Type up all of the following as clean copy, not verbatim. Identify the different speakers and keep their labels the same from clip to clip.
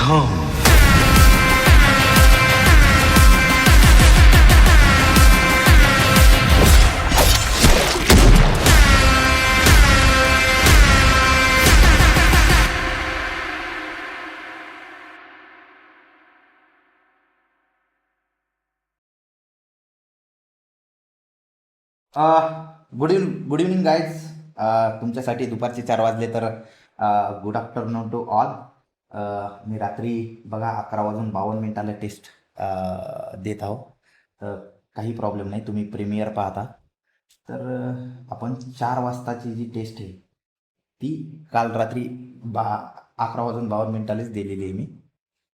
Speaker 1: come.
Speaker 2: Good evening guys. तुमच्यासाठी दुपारचे 4 वाजले तर गुड आफ्टरनून टू ऑल. मी रात्री बघा 11:52 टेस्ट देत आहो. तर काही प्रॉब्लेम नाही, तुम्ही प्रीमियर पाहता. तर आपण 4 वाजताची जी टेस्ट आहे ती काल रात्री 11:52 दिलेली आहे मी.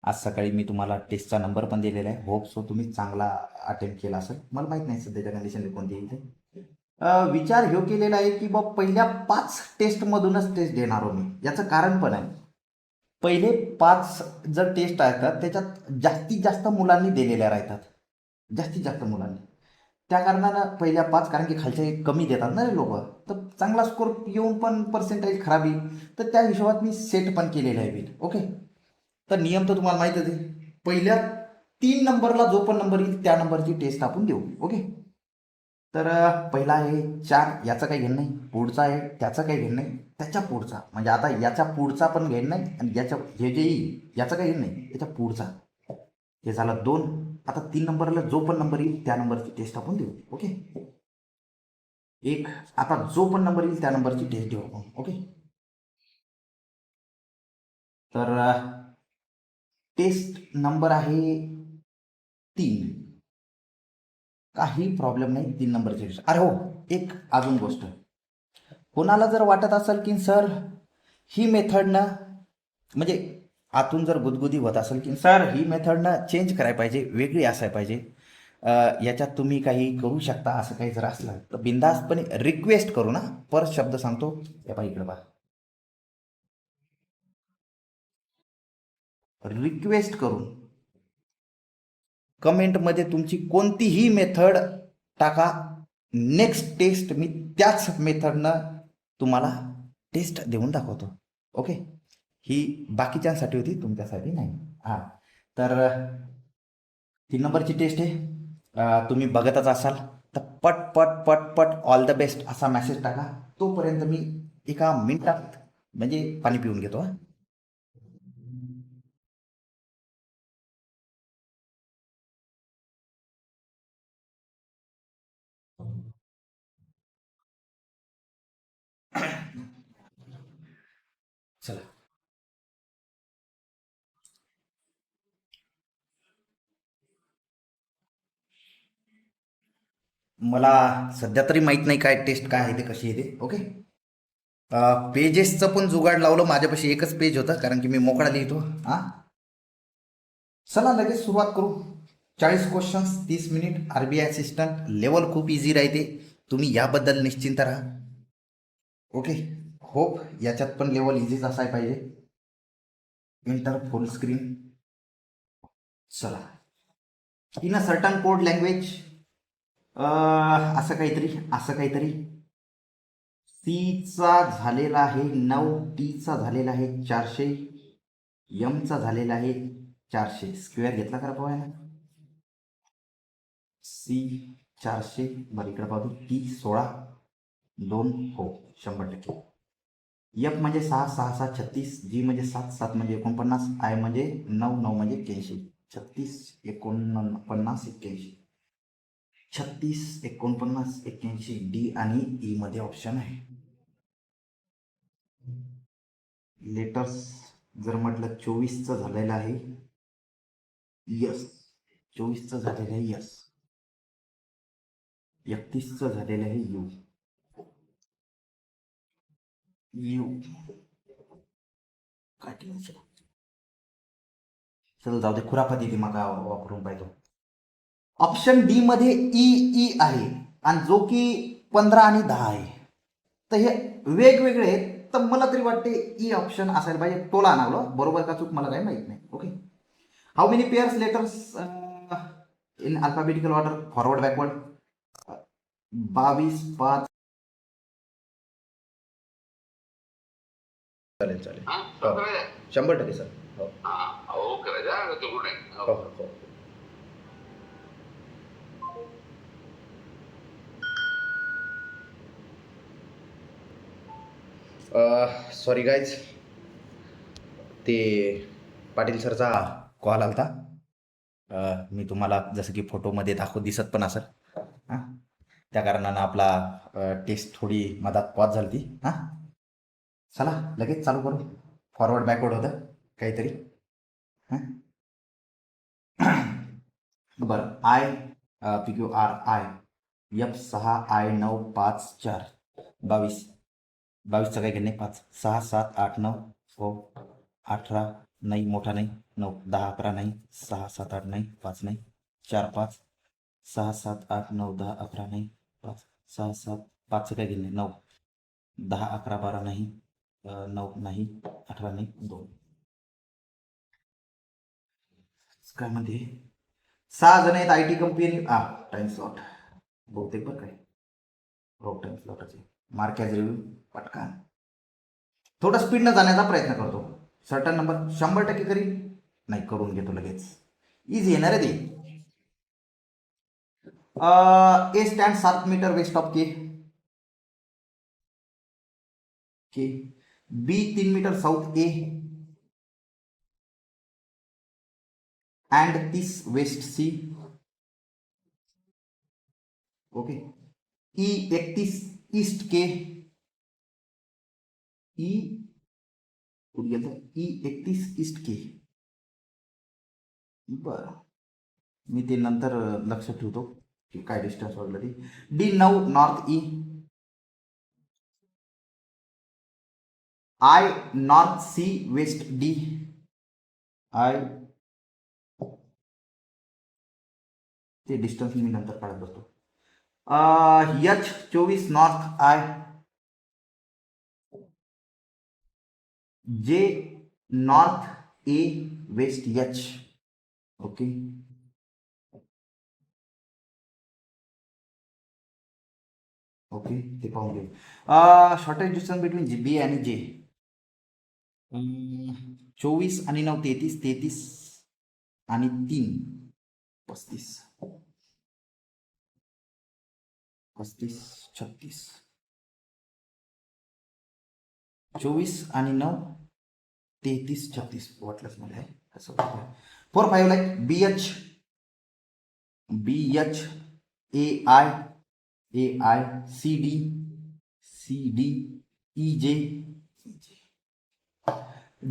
Speaker 2: आज सकाळी मी तुम्हाला टेस्टचा नंबर पण दिलेला आहे. होप सो तुम्ही चांगला अटेम्प्ट केला असेल. मला माहीत नाही सध्याच्या कंडिशनला कोणती येईल ते. विचार ह्यो केलेला आहे की बाबा पहिल्या 5 टेस्टमधूनच टेस्ट देणार हो मी. याचं कारण पण आहे, पहिले 5 जर टेस्ट आहेत त्याच्यात जास्तीत जास्त मुलांनी दिलेल्या राहतात, जास्तीत जास्त मुलांनी. त्या कारणानं पहिल्या 5, कारण की खालचे कमी देतात ना लोक, तर चांगला स्कोर येऊन पण पर्सेंटेज खराब येईल. तर त्या हिशोबात मी सेट पण केलेलं आहे बिल. ओके, तर नियम तर तुम्हाला माहीतच आहे. पहिल्या 3 नंबरला जो पण नंबर येईल त्या नंबरची टेस्ट आपण देऊ. ओके, तर पहिला आहे 4, याचं काही घेणं नाही. पुढचा आहे त्याचं काही घेणं नाही. त्याच्या पुढचा म्हणजे आता याच्या पुढचा पण घेणं नाही, आणि याच्या हे जे येईल याचं काही घेणं नाही. याच्या पुढचा हे झाला 2. आता 3 नंबरला जो पण नंबर येईल त्या नंबरची टेस्ट आपण देऊ. ओके, 1. आता जो पण नंबर येईल त्या नंबरची टेस्ट देऊ आपण. ओके, तर टेस्ट नंबर आहे 3. काही प्रॉब्लेम नाही 3 नंबरची टेस्ट. अरे हो, एक अजून गोष्ट, कोणाला जर वाटत असेल की सर ही मेथडनं, म्हणजे आतून जर गुदगुदी होत असेल की सर ही मेथडनं चेंज करायला पाहिजे, वेगळी असायला पाहिजे, याच्यात तुम्ही काही करू शकता, असं काही जर असलं तर बिंदास्तपणे रिक्वेस्ट करू ना. परत शब्द सांगतो, या बाई इकडे बा, रिक्वेस्ट करून कमेंटमध्ये तुमची कोणतीही मेथड टाका. नेक्स्ट टेस्ट मी त्याच मेथडनं तुम्हाला टेस्ट देऊन दाखवतो. ओके, ही बाकीच्यांसाठी होती, तुमच्यासाठी नाही. हां, तर 3 नंबरची टेस्ट आहे. तुम्ही बघतच असाल तर पट पट पट पट ऑल द बेस्ट असा मेसेज टाका. तोपर्यंत मी एका मिनिटात म्हणजे पाणी पिऊन घेतो. चला, मला सध्या तरी माहीत नाही काय टेस्ट काय आहे ते, कशी येते. ओके, पेजेसचं पण जुगाड लावलं. माझ्यापाशी एकच पेज होतं कारण की मी मोकळा लिहितो. हां, चला लगेच सुरुवात करू. 40 questions, 30 minute. RBI assistant level खूप इझी राहते, तुम्ही याबद्दल निश्चिंत राहा. ओके, होप याच्यात पण लेवल इझीच असायला पाहिजे. Enter full screen. चला, in a certain code language, असं काहीतरी सीचा झालेला आहे 9, टीचा झालेला आहे 400, यमचा झालेला आहे 400. स्क्वेअर घेतला करा पोहायला. सी 400, बरं इकडे पाहतो. टी 16, 2 हो 100%. एफ म्हणजे 6, 6, 6, 36. जी म्हणजे 7, 7 म्हणजे 49. आय म्हणजे 9, 9 म्हणजे 81. 36, 49, 81. 36, 49, 81. डी आणि ई मध्ये ऑप्शन आहे. लेटर्स जर म्हटलं 24चं झालेलं आहे यस, 24चं झालेलं आहे यस. 31चं झालेलं आहे यू. यू काय टेन्शन, चल जाऊ दे, खुराफाती दिमाग वापरून पाहिजे. ऑप्शन डी मध्ये ई ई आहे, आणि जो की 15 आणि 10 आहे. तर हे वेगवेगळे आहेत. तर मला तरी वाटते ई ऑप्शन असायला पाहिजे. टोला आणावलं, बरोबर का चूक मला काही माहित नाही. Okay, how many pairs letters in alphabetical order forward backward? 22, 5. चालेल चालेल, 100% सर. हो
Speaker 1: ओके राजा, गुड नाईट.
Speaker 2: हो हो. सॉरी गाईज, ते पाटील सरचा कॉल आलता. मी तुम्हाला जसं की फोटोमध्ये दिसत पण असेल हां, त्या कारणानं आपला टेस्ट थोडी मधात पॉज झाली ती. हां, चला लगेच चालू करू. फॉरवर्ड बॅकवर्ड होतं काहीतरी. हां, बरं. PQRI F6I954 22. 22चं काही घेणे 5 6 7 8 9 हो 18 नाही, मोठा नाही. 9 10 11 नाही. 6 7 8 नाही. 5 नाही. 4 5 6 7 8 9 10 11 नाही. 5 6 7 5चं काही घेणे 9 10 11 12 नाही. 9 नाही. 18 नाही. 2 काय म्हणते. 6 जण आहेत IT कंपनी. टाइम स्लॉट बहुतेक बरं काय. हो टाइम स्लॉटच आहे. मार्क ॲज रिव्ह्यू पटकन थोडं स्पीडनं जाण्याचा प्रयत्न करतो. सर्टन नंबर 100% करी नाही, करून घेतो लगेच. इझी येणार आहे ते. A stand 7 metre west of K. K. B 3 metre south A and 30 west C. Okay. E 31 east K. E कुठे गेलं. E 31 east K. बरं, मी ते नंतर लक्षात ठेवतो की काय डिस्टन्स वाढलं ते. D 9 north E. I north C west D. I ते डिस्टन्स मी नंतर काढत बसतो. H 24 north I. J north A west H. Okay. Okay, ते पाहून घेऊ. Shortest distance between G B आणि जे. 24 आणि 9 33. 33 आणि 3 35. 35 36. 24 आणि 9 33 36 वाटलंच मला आहे असं. 4 5 like B H A I C D E J.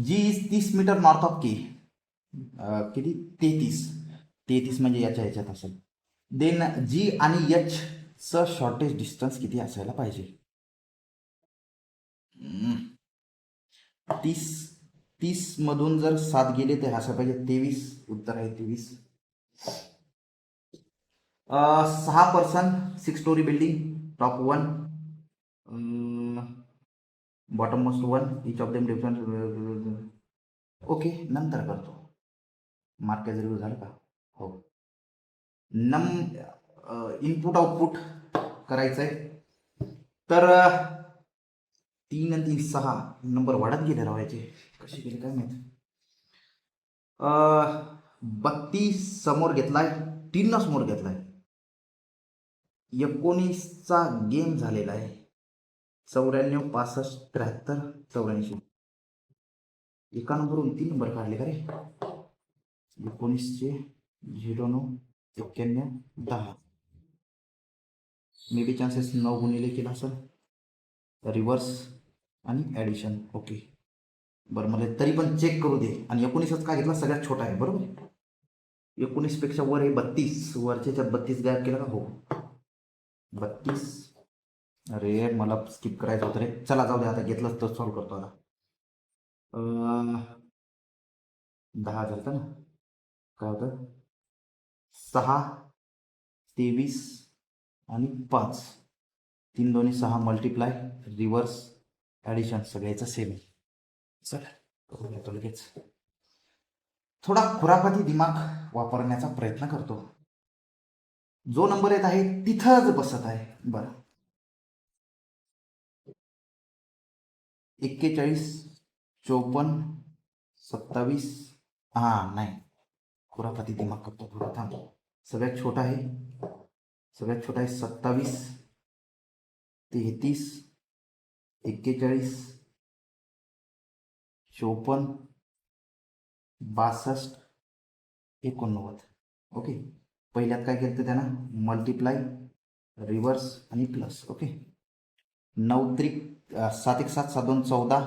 Speaker 2: G is 30 metre north of K. किती 33 म्हणजे ह्याच्यात असेल. देन जी आणि एच चं शॉर्टेज डिस्टन्स किती असायला पाहिजे. 30 30 मधून जर 7 गेले तर असायला पाहिजे 23. उत्तर आहे 23. 6 person 6 story building. Top 1, bottom most 1, each of them different. Okay, नंतर करतो. मार्क रिव्ह्यू झालं का. हो. नम इनपुट आउटपुट करायचं आहे. तर 3 आणि 3 6 नंबर वाढत गेले राहायचे. कसे गेले काय माहिती. 32 समोर घेतलाय. 3 समोर घेतलाय. 19चा गेम झालेला आहे. 94 65 73 84. एका नंबरवरून 3 नंबर काढले का रे. 19चे 09 91 10. मे बी चान्सेस 9 गुणिले केला असेल. रिव्हर्स आणि ॲडिशन. ओके, बरं मला तरी पण चेक करू दे. आणि 19च का घेतला, सगळ्यात छोटा आहे बरोबर. 19 पेक्षा वर आहे 32. वरच्याच्यात 32 गायब केला का. हो 32. अरे मला स्किप करायचं होतं रे. चला जाऊ दे, आता घेतलंच तर सॉल्व करतो आता. 10 झालं ना. काय होतं 6 23 आणि 5. 3 2 6 मल्टिप्लाय रिव्हर्स ॲडिशन सगळ्याचं सेम आहे. चल करून घेतो लगेच. थोडा खुरापाती दिमाग वापरण्याचा प्रयत्न करतो. जो नंबर येत आहे तिथंच बसत आहे. बरं, 41 54 27. हां नाही, खुरापाती दिमाग करतो थोडा थांब. सगळ्यात छोटा आहे 27, 33, 41, 54, 62, 89. ओके. पहिल्यात काय केलं त्यानं, मल्टिप्लाय, रिव्हर्स आणि प्लस. ओके. 9 त्रिक 7 1 7 7 2 14,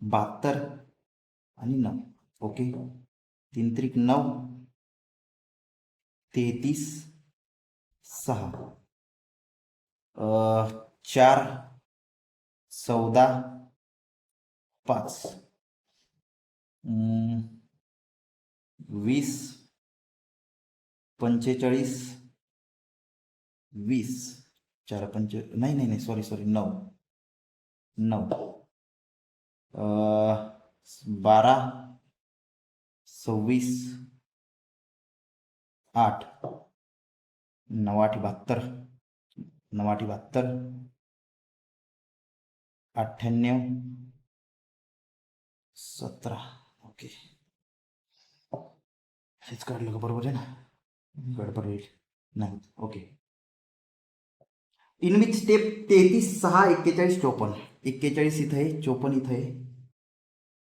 Speaker 2: 72 आणि 9. ओके. 3 त्रिक 9, 33, 6, 4 14, 5, 20, 45, 20, 4 5 नाही नाही नाही सॉरी 9, 12, 26, 8, 9 8 72, 9 8 72, 98, 17. ओके. हेच काढलं का बरोबर आहे ना, गडबड होईल नाही. ओके. In which step 33 6 41 54. 41 इथं आहे, 54 इथं आहे.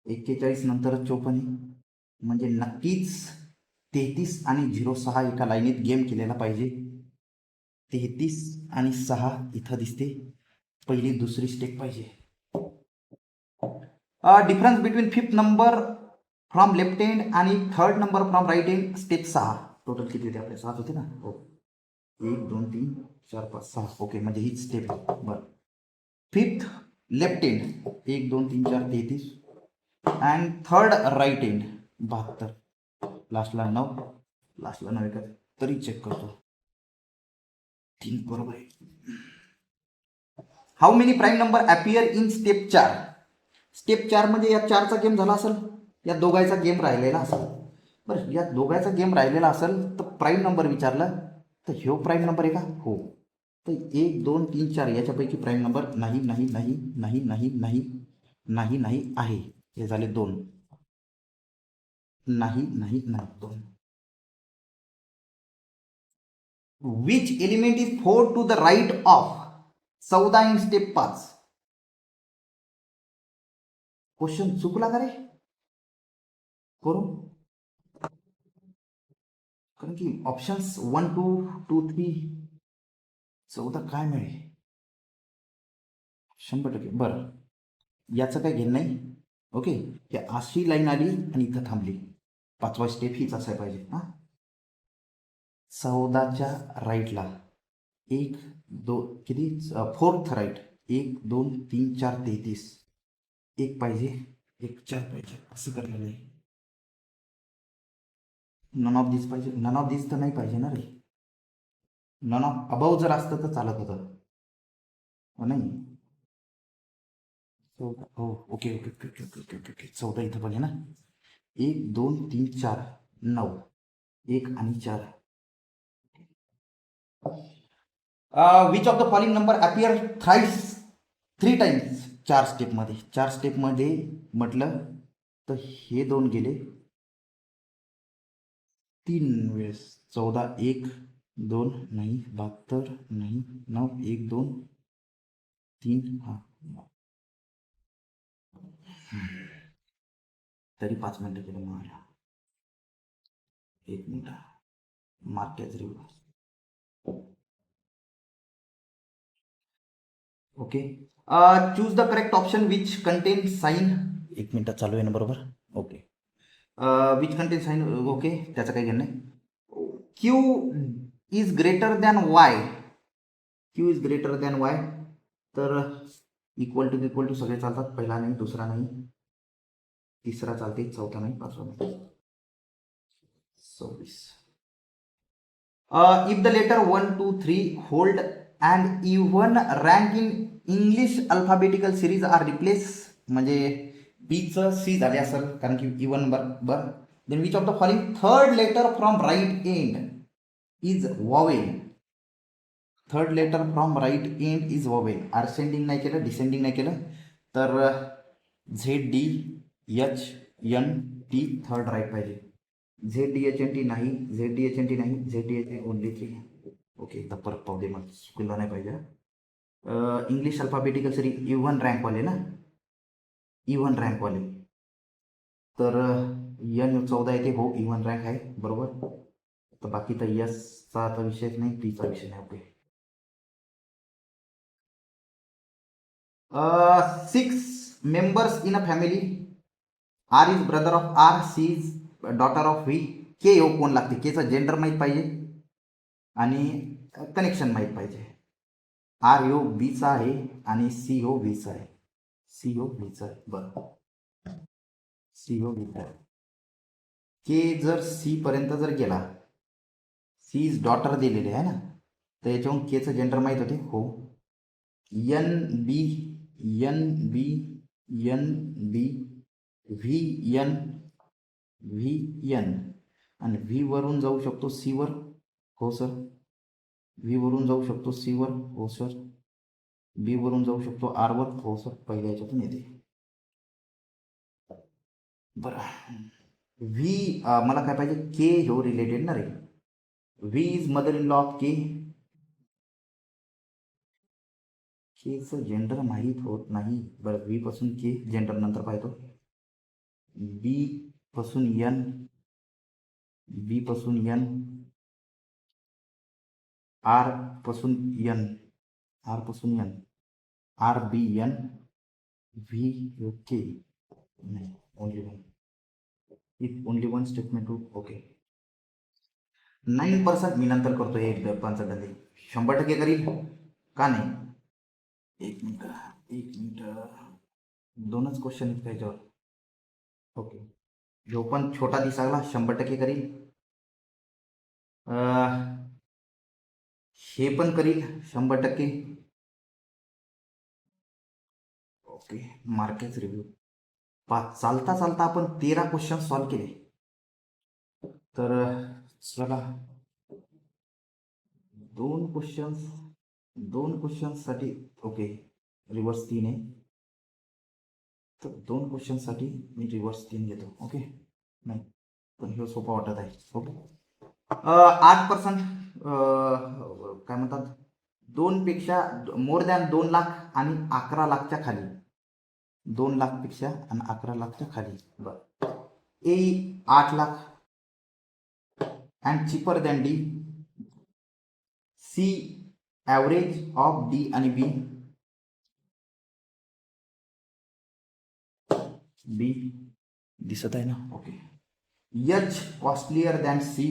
Speaker 2: 41 नंतर 54 म्हणजे नक्कीच 33 आणि 06 एका लाईनीत गेम केलेला पाहिजे. 33 आणि 6 इथं दिसते. पहिली दुसरी स्टेप पाहिजे. Difference between 5th number from left hand आणि 3rd number from right hand step 6. Total किती होते आपले, 7 होते ना. हो. 1 2 3 4 5 6. ओके, म्हणजे हीच स्टेप आहे. बरं. 5th left hand 1 2 3 4 33 and 3rd right hand 72. लास्टला 9 एका तरी चेक करतो. 3 बरोबर आहे. How many prime number appear in step 4. Step 4 म्हणजे या 4चा गेम झाला असेल, या दोघांचा गेम राहिलेला असेल. बरं, या दोघांचा गेम राहिलेला असेल तर प्राईम नंबर विचारलं तर ह्यो प्राईम नंबर आहे का? हो. तर 1 2 3 4 याच्यापैकी प्राईम नंबर नाही नाही नाही नाही नाही नाही नाही नाही आहे. हे झाले 2. नाही नाही नाही 2. Which element is 4 to the right of 14 in step 5. Question चुकला का रे करू? कारण की ऑप्शन्स 1 2 2 3 14 काय मिळेल 100%. बरं, याचं काय घेणं नाही. ओके. हे अशी लाईन आली आणि इथं थांबली. 5वा स्टेप हीच असायला पाहिजे. हां, 14च्या राईटला 1 2 किती 4th राईट 1 2 3 4 33 1 पाहिजे, 1 4 पाहिजे. असं करलेलं आहे. नन ऑफ दिस पाहिजे. नन ऑफ दिस तर नाही पाहिजे ना रे. नन ऑफ अबाव जर असतं तर चालत होतं. नाही. हो. Okay okay okay okay okay okay okay 14 इथं पाहिजे ना. 1 2 3 4 9 1 आणि 4. Which of the following number appear thrice 3 times 4 स्टेपमध्ये. 4 स्टेपमध्ये म्हटलं तर हे 2 गेले 3 वेळेस. 14 1 2 नाही 72 नाही 9 1 2 3 हां तरी 5 मिनटं केलं मला. 1 minute mark as reverse. Okay. Choose the correct option which contain sign. 1 मिनिटात चालू आहे ना बरोबर. Okay. Which contain sign. Okay, त्याचं काही घेणं नाही. Q is greater than Y. Q is greater than Y तर इक्वल टू सगळे चालतात. पहिला नाही, दुसरा नाही, तिसरा चालते, चौथा नाही, 5वा नाही. 26. If the letter 1 2 3 hold and even rank in English alphabetical series are replace. म्हणजे बीचं सी झाले असेल कारण की इव्हन बरोबर. Then which of the following 3rd letter from right end is vowel. 3rd letter from right end is vowel. Ascending नाही केलं, descending नाही केलं तर Z D H N T third right पाहिजे. Z D H N T नाही, Z D H N T नाही, Z D H N only 3. Okay, एकदा परत पाहू दे, मग चुकलं नाही पाहिजे. इंग्लिश अल्फाबेटिकल सरी इव्हन रँकवाले ना, इव्हन रँकवाले. तर एन 14 येते, हो इव्हन रँक आहे बरोबर. तर बाकी तर यसचा आता विषयच नाही, टीचा विषय नाही. Okay. 6 members in a family. R is brother of R, C is daughter of V. K हो कोण लागते, केचं जेंडर माहीत पाहिजे आणि कनेक्शन माहीत पाहिजे. आर हो बीचा आहे आणि सी हो व्हीचा आहे. सी हो व्हीचा आहे, बरं. सी हो व्हीचा आहे. के जर सी पर्यंत जर गेला, सी इज डॉटर दिलेली आहे ना, तर याच्याहून केचं जेंडर माहीत होते, हो. एन बी, एन बी, एन बी, व्ही एन, व्ही एन, आणि व्ही वरून जाऊ शकतो सी वर, हो सर. व्ही वरून जाऊ शकतो सी वर, हो सर. बी वरून जाऊ शकतो आर वर, हो सर. पहिल्या याच्यातून येते. बरं, व्ही मला काय पाहिजे, के हो रिलेटेड ना रे. V is mother in law of K. केचं जेंडर माहीत होत नाही. बरं, व्ही पासून के जेंडर नंतर पाहतो. बी पासून एन, बी पासून एन, आर पासून एन, आर पासून N, R B N, V K. नाही, only one. If only one statement two. Okay. 9% मी नंतर करतो, एक 5 100% करील का नाही. एक मिनिट, दोनच क्वेश्चन आहेत त्याच्यावर. ओके, जो पण छोटा दिसायला 100% करील. हे पण करील 100%. Okay, market review. चालता चालता आपण 13 क्वेश्चन सॉल्व्ह केले. तर चला, दोन क्वेश्चन्ससाठी. ओके, रिव्हर्स 3 आहे, तर 2 क्वेश्चनसाठी मी रिव्हर्स 3 घेतो. ओके, नाही पण हे सोपं वाटत आहे. ओके. 8% काय म्हणतात, 2 पेक्षा मोर दॅन 2 लाख आणि 11 लाखच्या खाली. 2 लाखपेक्षा आणि 11 लाखच्या खाली. बरं, A 8 lakh and cheaper than D. C average of D आणि बी. बी दिसत आहे ना. Okay. H costlier than C.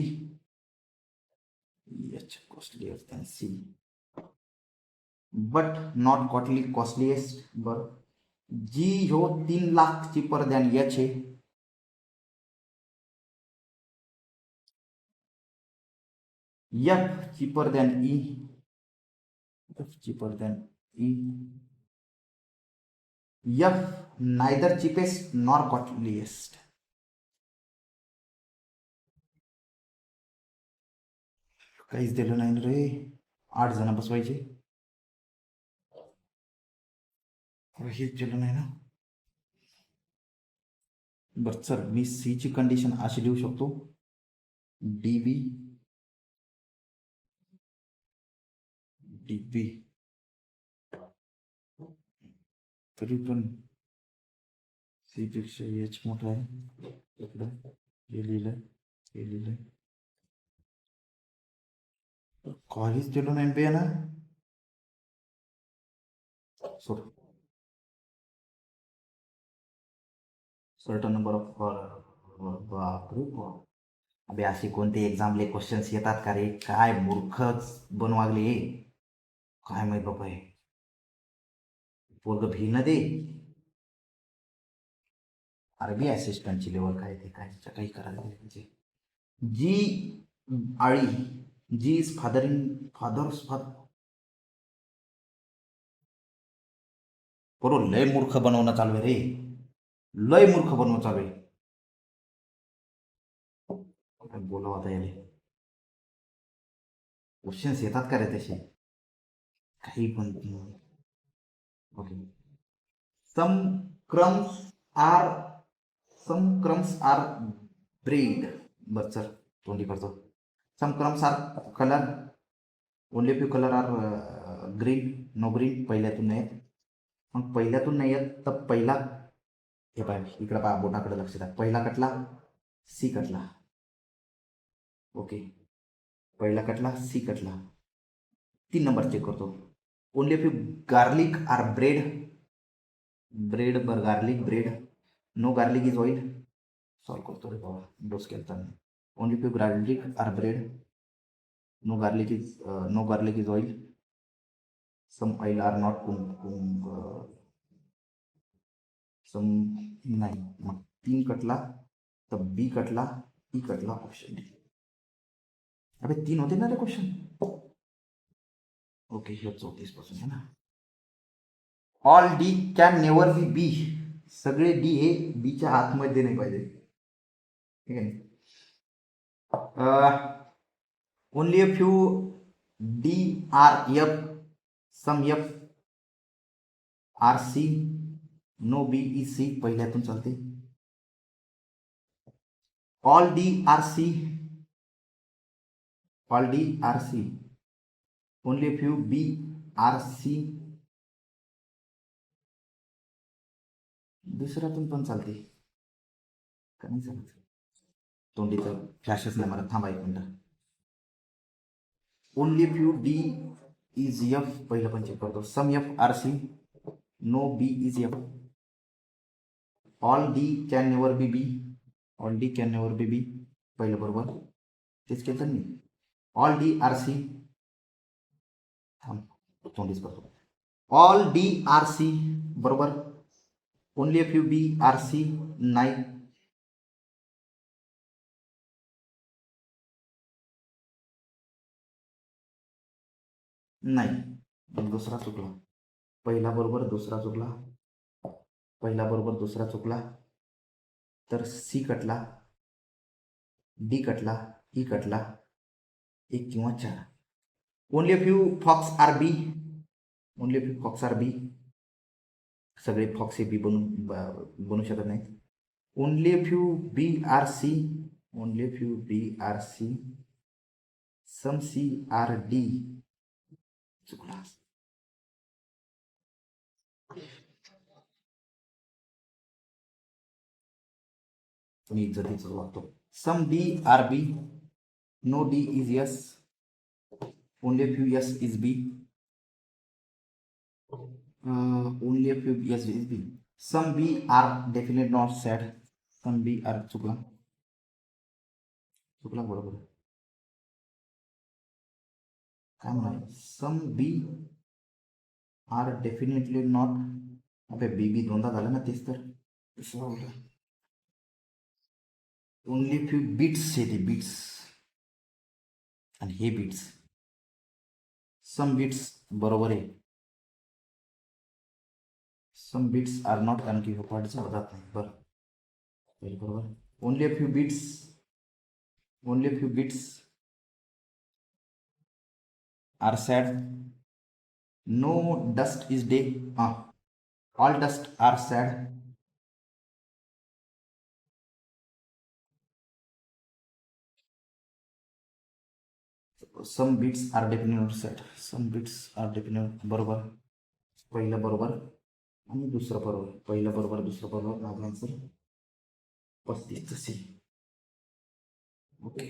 Speaker 2: H costlier than C but not costliest. बरं, जी हो 3 लाख चिपर दॅन एच आहे. F cheaper than E. F cheaper than E. F neither cheapest nor costliest. काहीच दिलं नाही रे. 8 जण बसवायचे, हेच दिलं नाही ना. बरं सर, मी सी ची कंडिशन अशी लिहू शकतो, डी बी, डी बी. तरी पण सी पेक्षा एच मोठा आहे. इकडं हे लिहिलं, हे लिहिलं, काहीच दिलं नाही बे ना. सोड. सर्टन नंबर ऑफ, बापरे बाप. अबे असे कोणते एक्झामले क्वेश्चन्स येतात का रे, काय मूर्खच बनवागले, काय माहित बाबा. हे पोरग भी न दे. आरबी असिस्टंटची लेवल काय ते, काय काही करायला पाहिजे. जी आळी, जी इज फादर्स फादर. बरोबर, लय मूर्ख बनवणं चालू आहे रे, लय मूर्ख बनवणं चालू आहे. बोलावं आता याले, क्वेश्चन्स येतात का रे तसे, काही पण. Okay. Some crumbs are some crumbs are bread. बरं चल तोंडी करतो. Some crumbs are colour. Only few colour are green. No green. पहिल्यातून नाही येत. मग पहिल्यातून नाही येत तर पहिला, हे पाय इकडं पहा, बोटाकडे लक्ष द्या. पहिला कटला, सी कटला. ओके, पहिला कटला, सी कटला. 3 नंबर चेक करतो. Only few garlic are bread. Bread बर garlic bread. No garlic is oil. Solve करतो रे बाबा, डोस केलता मी. Only few garlic are bread. No garlic is oil. Some oil are not some नाही. मग 3 कटला तर बी कटला, ई कटला, ऑप्शन डी. अबे 3 होते ना रे क्वेश्चन. ओके, हे 34 पासून आहे ना. All D can never be B. सगळे डी हे बीच्या आतमध्ये नाही पाहिजे, ठीक आहे. Only a few D are F. Some F are C. No B E C. पहिल्यातून चालते. All D are C. All D are C. Only few B are C. दुसऱ्यातून पण चालते का नाही चालत. तोंडीचं फ्लॅशच नाही मला. थांबा 1 minute. Only few D is F. पहिलं पण चेक करतो. Some F are C. No B is F. All D can never be B. All D can never be B. पहिलं बरोबर, तेच केलं मी. All D are C. तोंडीच करतो. ऑल डी आर सी बरोबर. Only few B are C. नाही. नाही, दुसरा चुकला. पहिला बरोबर, दुसरा चुकला. पहिला बरोबर, दुसरा चुकला. तर सी कटला, डी कटला, ई कटला. 1 किंवा 4. Only few fox are B. Only few fox are B. सगळे फॉक्स हे बी बनू शकत नाहीत. Only few B are C. Only few B are C. Some C are D. चुकला. मी इज्जतीचं वागतो. Some D are B. No D is yes. Only few yes is B. Only few yes is B. Some B are definite not sad. Some B are. चुकला. चुकला बरोबर. काय म्हणाल. Some B are definitely not. अबे B बी दोनदा झालं ना, तेच तर. ओनली फ्यू बीट्स हे ते बीट्स आणि हे बीट्स. सम बीट्स बरोबर आहे. सम बीट्स आर नॉट, कारण की पार्टचं होतात नाही. बरं बरोबर. Only few beats. Only few beats are sad. No dust is day. All dust are sad. Some beats are definite sad. Some beats are definite. बरोबर. पहिलं बरोबर आणि दुसरं बरोबर. पहिलं बरोबर, दुसरं बरोबर. माझं आन्सर 35 सी. ओके.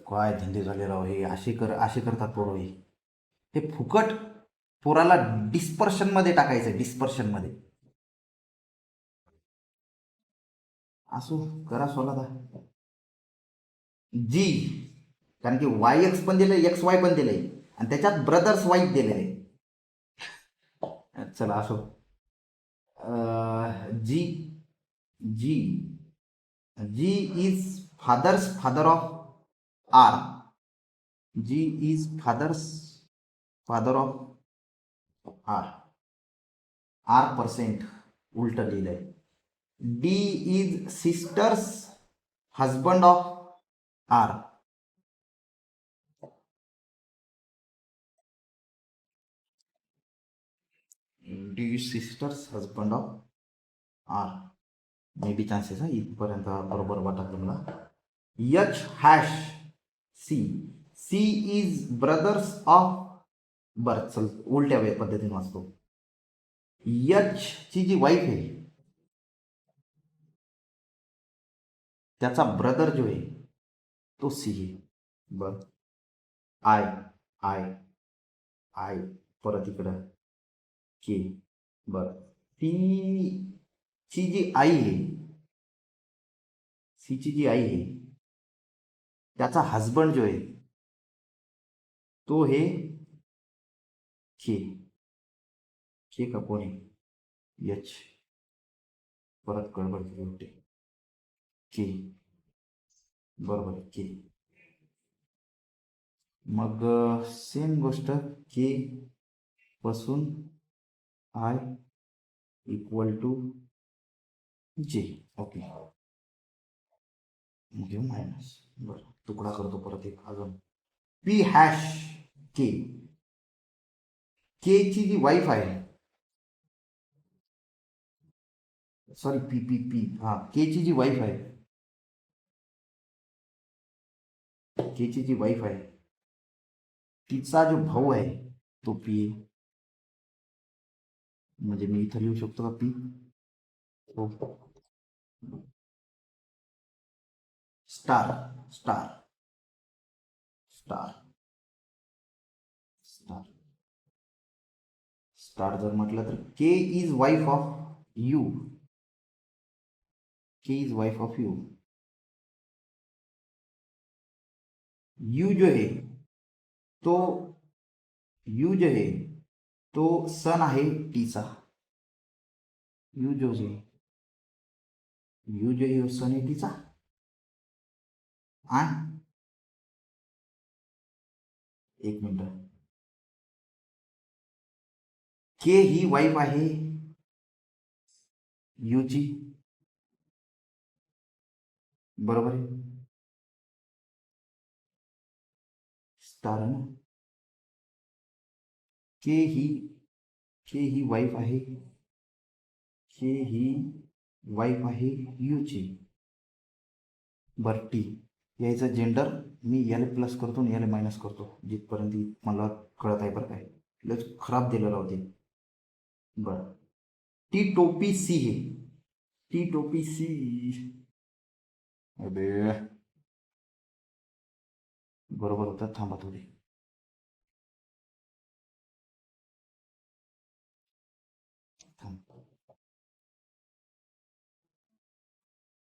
Speaker 2: काय धंदे झाले राव हे. असे करतात पोरं हे. हे फुकट पोराला डिस्पर्शन मध्ये टाकायचं. डिस्पर्शन मध्ये. असो, करा सोला जी. कारण की वाय एक्स पण दिलंय, एक्स वाय पण दिलंय आणि त्याच्यात ब्रदर्स वाईफ दिलेले. चला असो. G. G. G is father of R. G is father of R. आर% उलट लिहिलंय. D is sister's husband of R. D sister's husband of R may be chances हा इथपर्यंत बरोबर वाटत मला. H hash C C is brother's of बरं चल उलट्या वे पद्धतीने वाचतो. एच ची जी वाईफ आहे त्याचा ब्रदर जो आहे तो सी आहे. बर आय आय आय परत इकडं के. बर ती ची जी आई आहे सीची जी आई आहे त्याचा हजबंड जो आहे तो हे के. के का कोण आहे एच परत गडबड होते के बरोबर के. मग सेम गोष्ट के पासून आय इक्वल टू जे. ओके घेऊ मायनस. बरं तुकडा करतो परत एक अजून. पी हॅश के के ची जी वाईफ आहे सॉरी पी पी पी हा के ची जी वाईफ आहे के ची जी वाईफ आहे तिचा जो भाऊ आहे तो पी आहे. म्हणजे मी इथं लिहू शकतो का पी. हो star star star star star जर म्हटलं तर K is wife of U. K is wife of U. U जो है तो यू जो है तो सन आहे टीचा. यू जो है यू जो है सन आहे टीचा. आ एक मिनिट. के ही वाईफ आहे यूची बरोबर आहे. स्टार आहे ना. के ही वाईफ आहे के ही वाईफ आहे यूची. बर टी यायचं जेंडर मी याला प्लस करतो आणि याला मायनस करतो जिथपर्यंत मला कळत आहे. बरं काय लच खराब दिलेलं होते. बरं टी टोपी सी है टी टोपी सी. अबे बरोबर होतं थांबा थोडी.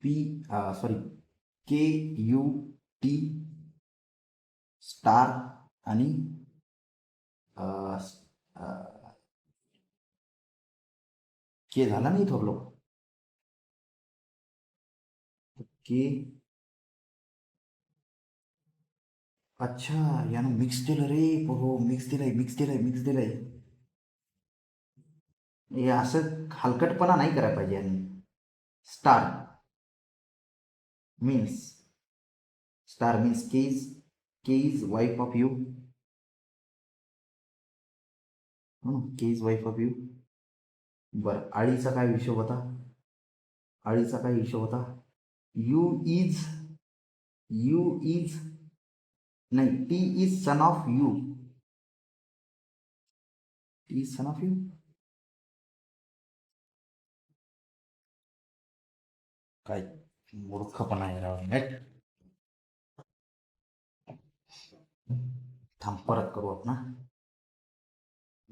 Speaker 2: पी सॉरी के यू टी स्टार आणि के झाला नाही थोरलो के. अच्छा यानं मिक्स दिलं रे. हो मिक्स दिलंय. हे असं हलकटपणा नाही करायला पाहिजे. आणि star means K is wife of U. K is wife of you. बरं आळीचा काय हिशोब होता. यू इज नाही T is son of you. T is son of you. काय मूर्खपणा आहे राव. नेट थांब परत करू आपण.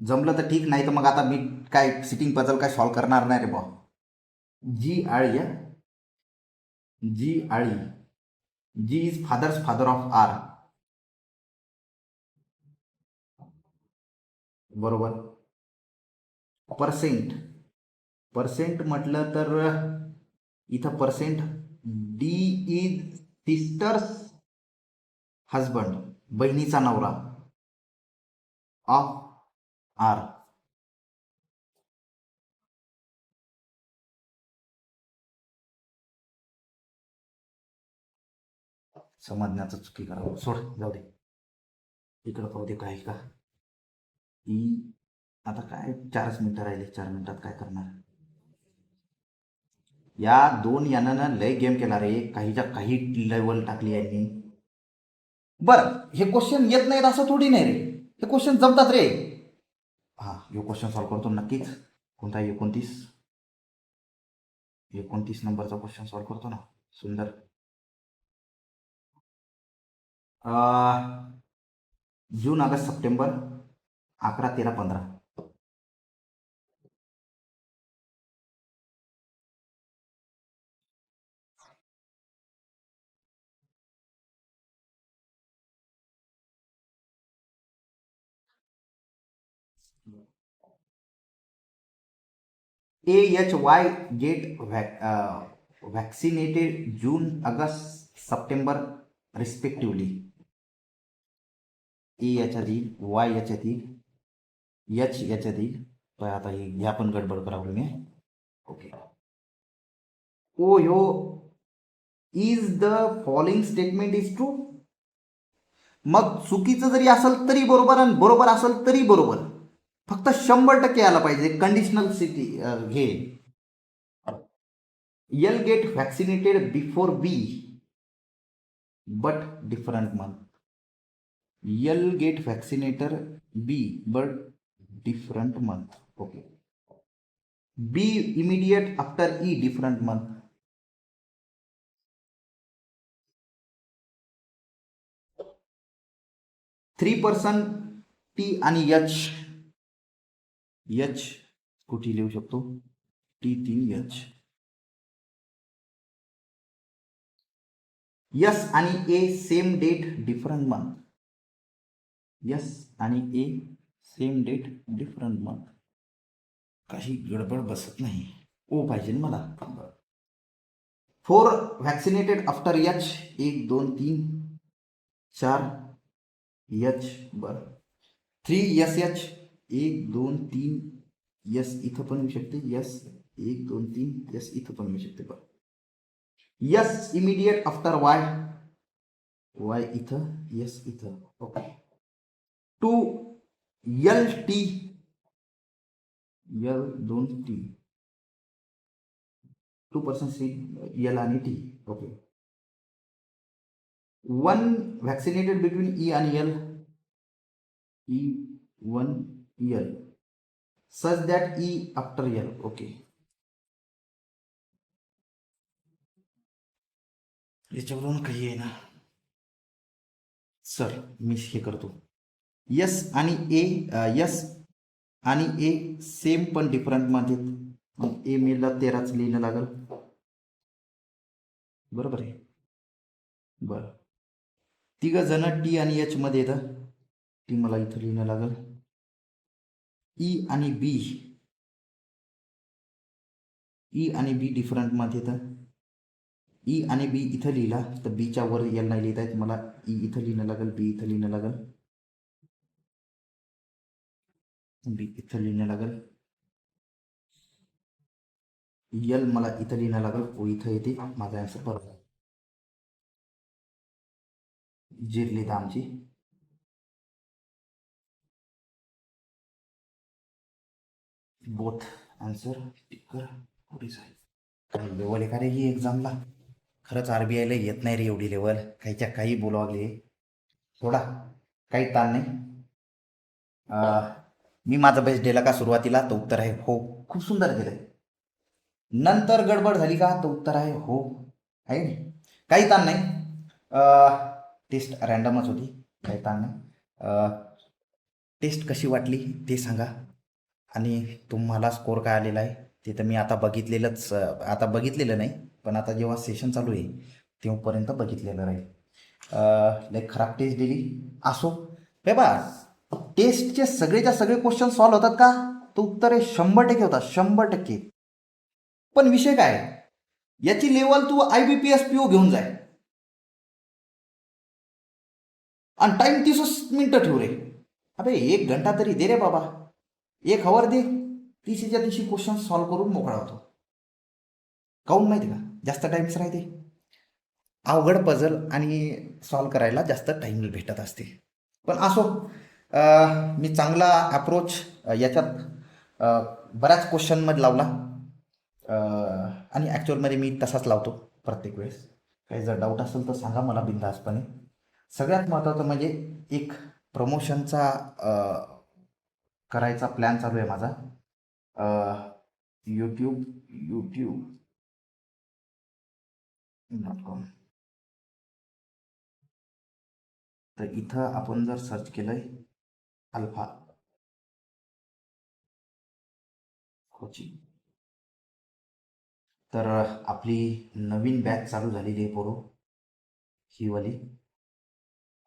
Speaker 2: जमलं तर ठीक नाही तर मग आता मी काय सिटिंग पझल काय सॉल्व करणार नाही रे बा. जी आळी जी इज फादर ऑफ आर. बरोबर. पर्सेंट म्हटलं तर इथं percent D is sister's husband बहिणीचा नवरा ऑफ आर. समजण्याचं चुकी करा सोड जाऊ दे. इकडं पाहू दे काय का ई आता काय 4च मिनिटं राहिले, 4 मिनिटात काय करणार. या 2 यानं लय गेम केला रे, काहीच्या काही लेवल टाकली यांनी. बरं, हे क्वेश्चन येत नाहीत असं थोडी नाही रे, हे क्वेश्चन जमतात रे. हा, हे क्वेश्चन सॉल्व्ह करतो नक्कीच. कोणता 29 नंबरचा क्वेश्चन सॉल्व्ह करतो ना. सुंदर. जून, August, September 11, 13, 15. AHY get vaccinated June, August, September respectively. A याच्यात येईल, Y याच्यात येईल, H याच्यात येईल. तर आता ह्या पण गडबड करावं मी. ओके. ओ ह्यो is the following statement is true. मग चुकीचं जरी असेल तरी बरोबर आणि बरोबर असेल तरी बरोबर. फक्त 100% आला पाहिजे. कंडिशनल सिटी घे. L get vaccinated before B, but different month. L get vaccinated B, but different month. Okay. B immediate after E, different month. 3% T आणि H. H कुठे लिहू शकतो? T3H. S आणि A same date different month. S आणि A same date different month. काही गडबड बसत नाही. ओ पाहिजे मला. 4 व्हॅक्सिनेटेड आफ्टर H. 1, 2, 3, 4 H. बरं. 3 SH. 1, 2, 3 S इथं पण येऊ शकते. S 1, 2, 3 S इथं पण येऊ शकते. बरं. S immediate after Y. Y इथं, S इथं. Okay. 2 LT. L 2 T. 2% C L आणि T. Okay. 1 vaccinated between E आणि L. E 1 L such that E after L. Okay. याच्यावरून काही आहे ना सर, मी हे करतो. S आणि A सेम पण डिफरंट मध्ये. मग A मेला 13च लिहिणं लागल. बरोबर आहे. बरं. 3 जण T आणि H मध्ये येतं. टी मला इथं लिहिणं लागल. E आणि B डिफरंट मध्ये येतं. E आणि B इथं लिहिला तर बीच्या वर L नाही लिहिता येत मला. E इथं लिहिणं लागल, B इथं लिहिणं लागल, B इथं लिहिणं लागल. L मला इथं लिहिणं लागल. O इथं येते. माझा आन्सर बरोबर. जिरली तर आमची. बोथ आन्सर टिकर पुढेच आहे. काय लेवल आहे का रे ही एक्झामला. खरंच RBIला येत नाही रे एवढी लेवल. काहीच्या काही बोलावले. थोडा काही ताण नाही. मी माझं बेस्ट दिलं का सुरुवातीला? तर उत्तर आहे हो. खूप सुंदर दिलंय. नंतर गडबड झाली का? तर उत्तर आहे हो. आहे नाही, काही ताण नाही. टेस्ट रॅन्डमच होती, काही ताण नाही. टेस्ट कशी वाटली ते सांगा. आणि तुम्हाला स्कोर काय आलेला आहे ते तर मी आता बघितलेलं नाही, पण आता जेव्हा सेशन चालू आहे तेव्हापर्यंत बघितलेलं राहील. लाईक खराब टेस्ट दिली असो. हे बा, टेस्टचे सगळेच्या सगळे क्वेश्चन सॉल्व्ह होतात का? तो उत्तर हे 100% होतात, 100%. पण विषय काय, याची लेवल तू IBPS PO घेऊन जाय आणि टाइम 30 मिनिटं ठेव रे. अबे 1 घंटा तरी दे रे बाबा. 1 आवर दे. 30च्या 30 क्वेश्चन सॉल्व्ह करून मोकळा होतो. काऊन माहिती का? जास्त टाइम्स राहते. अवघड पझल आणि सॉल्व्ह करायला जास्त टाइम भेटत असते. पण असो, मी चांगला अप्रोच याच्यात बऱ्याच क्वेश्चनमध्ये लावला. आणि ॲक्च्युअलमध्ये मी तसाच लावतो प्रत्येक वेळेस. काही जर डाऊट असेल तर सांगा मला बिनधास्तपणे. सगळ्यात महत्त्वाचं म्हणजे एक प्रमोशनचा करायचा प्लॅन चालू आहे माझा. YouTube.com. तर इथं आपण जर सर्च केलंय अल्फा कोचिंग, तर आपली नवीन बॅच चालू झालेली आहे पोरो, ही वाली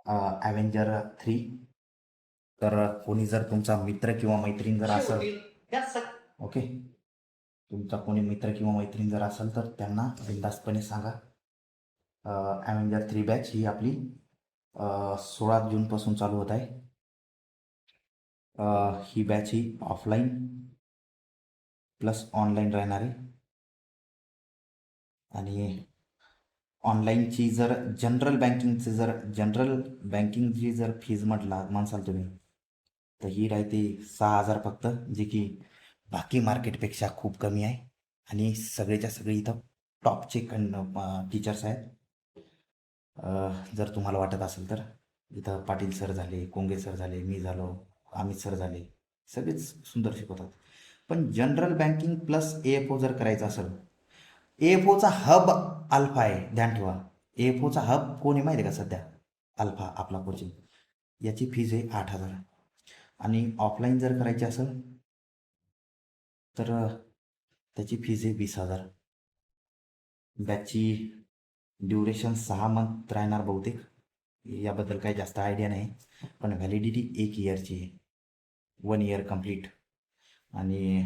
Speaker 2: ॲव्हेंजर 3. तर कोणी जर तुमचा मित्र किंवा मैत्रीण जर असेल, ओके, तुमचा कोणी मित्र किंवा मैत्रीण जर असेल तर त्यांना बिनधास्तपणे सांगा. ॲव्हेंजर 3 बॅच ही आपली 16 जूनपासून चालू होत आहे. ही बॅच ही ऑफलाईन प्लस ऑनलाईन राहणार आहे. आणि ऑनलाईनची जर जनरल बँकिंगची जर फीज म्हणसाल तुम्ही, तर ही राहते 6,000 फक्त, जे की बाकी मार्केटपेक्षा खूप कमी आहे. आणि सगळेच्या सगळे इथं टॉपचे टीचर्स आहेत. जर तुम्हाला वाटत असेल तर इथं पाटील सर झाले, कोंगे सर झाले, मी झालो, अमित सर झाले, सगळेच सुंदर शिकवतात. पण जनरल बँकिंग प्लस AFO जर करायचं असेल, AFOचा हब अल्फा आहे, ध्यान ठेवा. AFOचा हब कोण आहे माहिती आहे का सध्या? अल्फा आपला कोचिंग. याची फीज आहे 8,000. आणि ऑफलाईन जर करायची असेल तर त्याची फीज आहे 20,000. बॅचची ड्युरेशन 6 मंथ राहणार बहुतेक. याबद्दल काही जास्त आयडिया नाही, पण व्हॅलिडिटी 1 इयरची आहे, 1 इयर कंप्लीट. आणि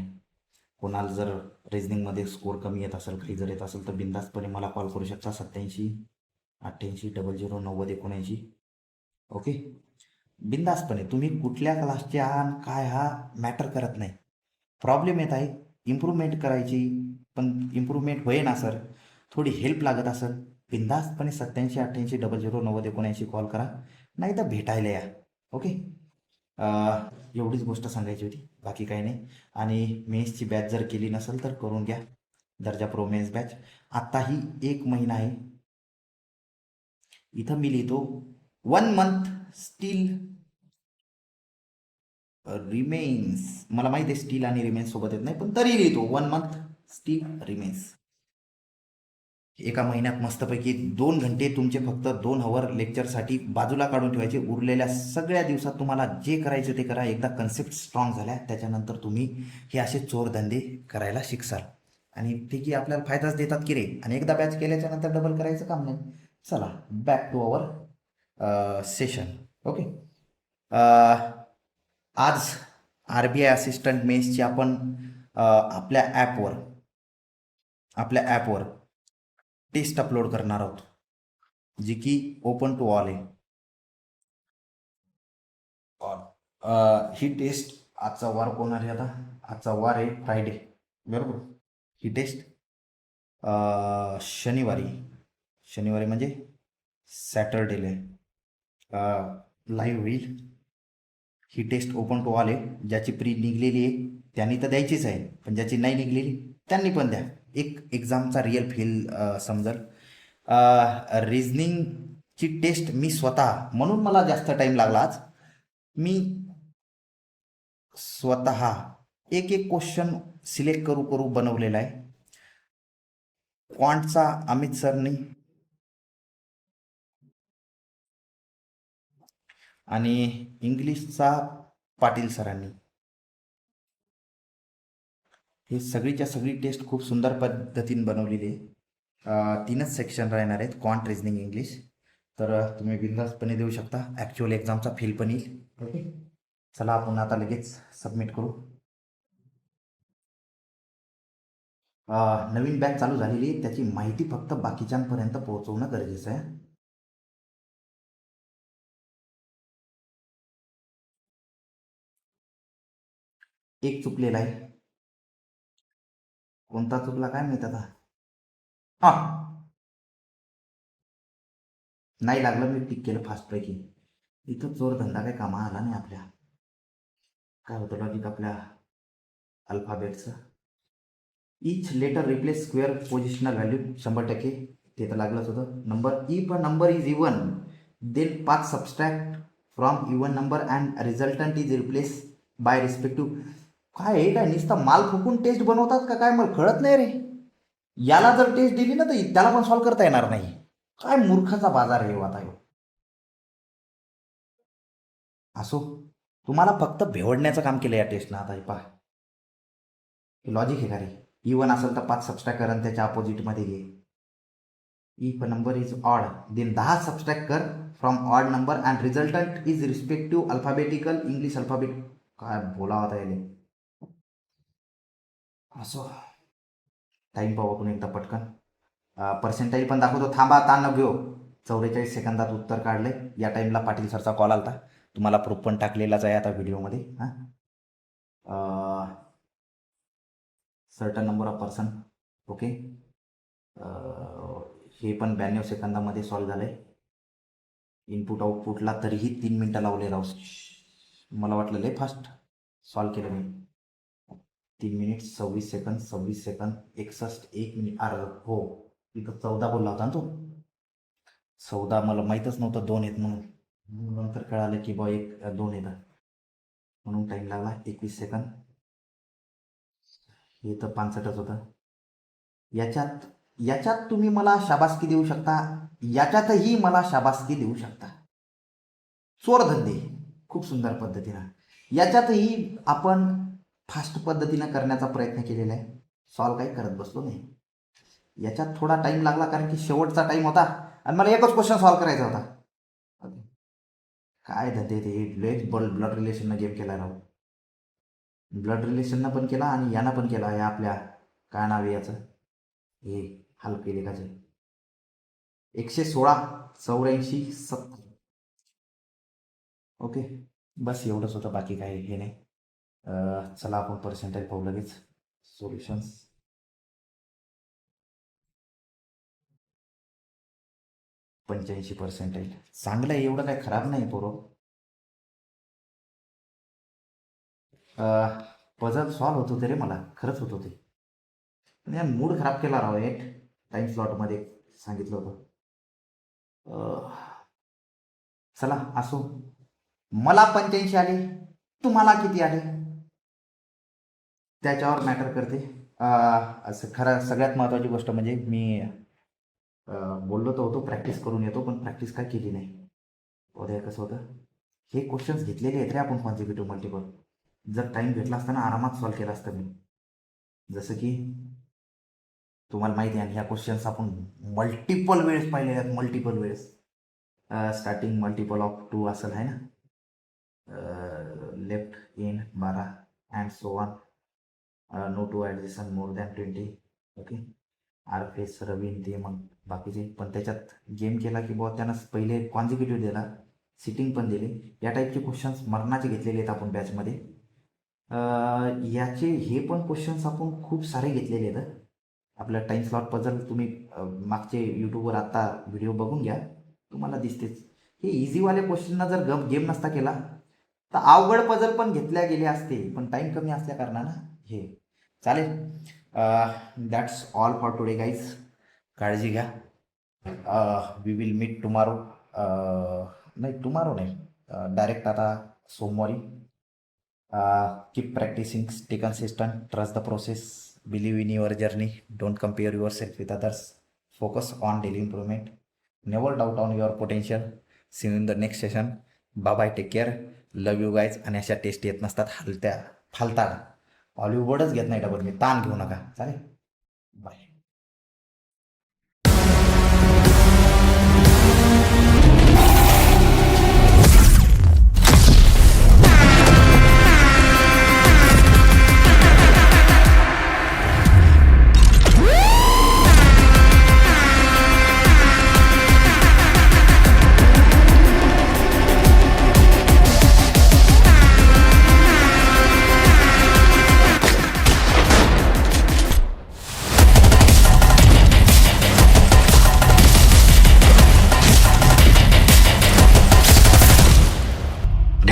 Speaker 2: कोणाला जर रिझनिंगमध्ये स्कोर कमी येत असेल, काही जर येत असेल, तर बिनधास्तपणे मला कॉल करू शकता. 87-88-00-90-79. ओके, बिनधास्तपणे. तुम्ही कुठल्या क्लासचे आहात काय हा मॅटर करत नाही. प्रॉब्लेम येत आहे, इम्प्रूव्हमेंट करायची, पण इम्प्रूव्हमेंट होईना सर, थोडी हेल्प लागत असेल, बिनधास्तपणे 87-88-00-90-79 कॉल करा, नाही तर भेटायला या. ओके, एवढीच गोष्ट सांगायची होती, बाकी काही नाही. आणि मेन्सची बॅच जर केली नसेल तर करून घ्या, दर्जा प्रो मेन्स बॅच. आत्ताही 1 महिना आहे. इथं मी लिहितो 1 मंथ स्टील रिमेन्स. मला माहिती आहे स्टील आणि रिमेन्स सोबत येत नाही, पण तरी लिहितो 1 मंथ स्टील रिमेन्स. एका महिन्यात मस्तपैकी 2 घंटे तुमचे फक्त 2 आवर लेक्चरसाठी बाजूला काढून ठेवायचे. उरलेल्या सगळ्या दिवसात तुम्हाला जे करायचं ते करा. एकदा कन्सेप्ट स्ट्रॉंग झाल्या त्याच्यानंतर तुम्ही हे असे चोरधंदे करायला शिकसाल, आणि ते की आपल्याला फायदाच देतात की रे. आणि एकदा बॅच केल्याच्या नंतर डबल करायचं काम नाही. चला back to our session. Okay, आज RBI असिस्टंट मेन्सची आपण आपल्या ॲपवर टेस्ट अपलोड करणार आहोत, जी की ओपन टू ऑल आहे. ही टेस्ट आजचा वार कोण आहे? आता आजचा वार आहे फ्रायडे, बरोबर. ही टेस्ट शनिवारी म्हणजे सॅटरडेला लाईव्ह होईल. ही टेस्ट ओपन टू ऑल आहे. ज्याची प्री निघलेली आहे त्यांनी तर द्यायचीच आहे, पण ज्याची नाही निघलेली त्यांनी पण द्या. एक एक्झामचा रिअल फील समजेल. रिझनिंगची टेस्ट मी स्वतः, म्हणून मला जास्त टाईम लागला आज, मी स्वतः एक एक क्वेश्चन सिलेक्ट करू करू बनवलेला आहे. क्वांटचा अमित सरनी आणि इंग्लिशचा पाटील सरांनी. हे सगळीच्या सगळी टेस्ट खूप सुंदर पद्धतीने बनवलेली आहे. 3च सेक्शन राहणार आहेत, क्वांट, रिझनिंग, इंग्लिश. तर तुम्ही बिनधास्तपणे देऊ शकता. ॲक्च्युअल एक्झामचा फील पण येईल. ओके, चला आपण आता लगेच सबमिट करू. नवीन बॅच चालू झालेली आहे, त्याची माहिती फक्त बाकीच्यांपर्यंत पोहोचवणं गरजेचं आहे. एक चुकलेला आहे, कोणता चुकला काय माहित आता. हां, नाही लागलं, मी टिक केलं फास्टपैकी. इथं चोरधंदा काही कामा आला नाही आपल्या. काय होतं लॉजिक आपल्या अल्फाबेटचं? Each letter replace square positional value 100%. ते तर लागलंच होतं. Number if a number is even then 5 subtract from even number and resultant is replace by respective. काय हे काय नुसतं माल फुकून टेस्ट बनवतात का काय मला कळत नाही रे. याला जर टेस्ट दिली ना तर त्याला पण सॉल्व्ह करता येणार नाही. काय मूर्खाचा बाजार आहे आता ह्यो. असो, तुम्हाला फक्त भेवडण्याचं काम केलं या टेस्टनं. आता हे पहा, हे लॉजिक आहे का रे? इवन असेल तर 5 सबस्ट्रॅक्ट कर आणि त्याच्या अपोजिटमध्ये घे. If number is odd then 10 subtract कर from odd number and resultant is respective alphabetical English alphabet. काय बोलावं आता याले. असो, टाईम पाहू आपण एकदा पटकन. पर्सेंटाईल पण दाखवतो. थांबा, ताण न घेऊ. 44 सेकंदात उत्तर काढले. या टाईमला पाटील सरचा कॉल आला. तुम्हाला प्रूफ पण टाकलेलाच आहे आता व्हिडिओमध्ये. Certain number of person. Okay, हे पण 92 सेकंदामध्ये सॉल्व्ह झालं आहे. इनपुट आउटपुटला तरीही 3 मिनटं लावले राहू. मला वाटलं लय फास्ट सॉल्व्ह केलं मी. 3 मिनिट 26 सेकंद 26 सेकंद 61 1 मिनिट. अरे हो, इथं 14 बोलला होता ना तो. 14 मला माहीतच नव्हतं 2 आहेत म्हणून. नंतर कळालं की बा 2 येतं म्हणून टाईम लागला. 21 सेकंद. हे तर 65च होतं. याच्यात तुम्ही मला शाबासकी देऊ शकता, याच्यातही मला शाबासकी देऊ शकता. चोरधंदे खूप सुंदर पद्धतीनं. याच्यातही आपण फास्ट पद्धतीनं करण्याचा प्रयत्न केलेला आहे. सॉल्व काही करत बसलो नाही. याच्यात थोडा टाईम लागला कारण की शेवटचा टाईम होता आणि मला एकच क्वेश्चन सॉल्व करायचा होता. काय धंदे ते. लेट ब्लड रिलेशननं गेम केला राहू. ब्लड रिलेशननं पण केला आणि यानं पण केला. या आपल्या काय नाव आहे याचं, हे हलके लेखाचे. 116 84 70. ओके, बस एवढंच होतं. बाकी काही हे नाही. चला आपण पर्सेंटेज पाहू लगेच. सोल्युशन्स. %85. चांगलं आहे, एवढं काही खराब नाही पोरं. पझल सॉल्व्ह होत होते रे, मला खरंच होत होते. पण या मूड खराब केला राव. एक टाईम स्लॉटमध्ये सांगितलं होतं. चला असो, मला 85 आले, तुम्हाला किती आले त्याच्यावर मॅटर करते. असं खरं सगळ्यात महत्त्वाची गोष्ट म्हणजे मी बोललो तर होतो प्रॅक्टिस करून येतो, पण प्रॅक्टिस काय केली नाही. उद्या कसं होतं, हे क्वेश्चन्स घेतलेले आहेत रे आपण कॉन्झिक्युटिव्ह मल्टिपल. जर टाईम भेटला असताना आरामात सॉल्व्ह केला असतं मी. जसं की तुम्हाला माहिती आहे, आणि ह्या क्वेश्चन्स आपण मल्टिपल वेळेस पाहिले आहेत. मल्टिपल वेळेस. स्टार्टिंग मल्टिपल ऑफ 2 असेल आहे ना. Left in 12 and so on. No two adjacent more than 20. Okay, R face रवीन ते मग बाकीचे. पण त्याच्यात गेम केला की बुवा त्यानं पहिले कॉन्झिक्युटिव्ह दिला, सिटिंग पण दिली. या टाईपचे क्वेश्चन्स मरणाचे घेतलेले आहेत आपण बॅचमध्ये. याचे हे पण क्वेश्चन्स आपण खूप सारे घेतलेले आहेत. आपल्या टाईम स्लॉट पझल तुम्ही मागचे यूट्यूबवर आत्ता व्हिडिओ बघून घ्या, तुम्हाला दिसतेच. हे इझीवाले क्वेश्चनना जर गेम नसता केला तर अवघड पझल पण घेतल्या गेले असते, पण टाईम कमी असल्या कारणानं हे चालेल. That's all for today guys. काळजी घ्या. We will meet tomorrow. नाही, टुमारो नाही, डायरेक्ट आता सोमवारी. Keep practising, stay consistent, trust the process, believe in your journey, don't compare yourself with others, focus on daily improvement, never doubt on your potential. See you in the next session. Bye bye, take care, love you guys. आणि अशा taste येत नसतात फालतात. हॉलिवूडच घेत नाही double मी. ताण घेऊ नका. चालेल, बाय.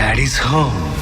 Speaker 3: Daddy's home.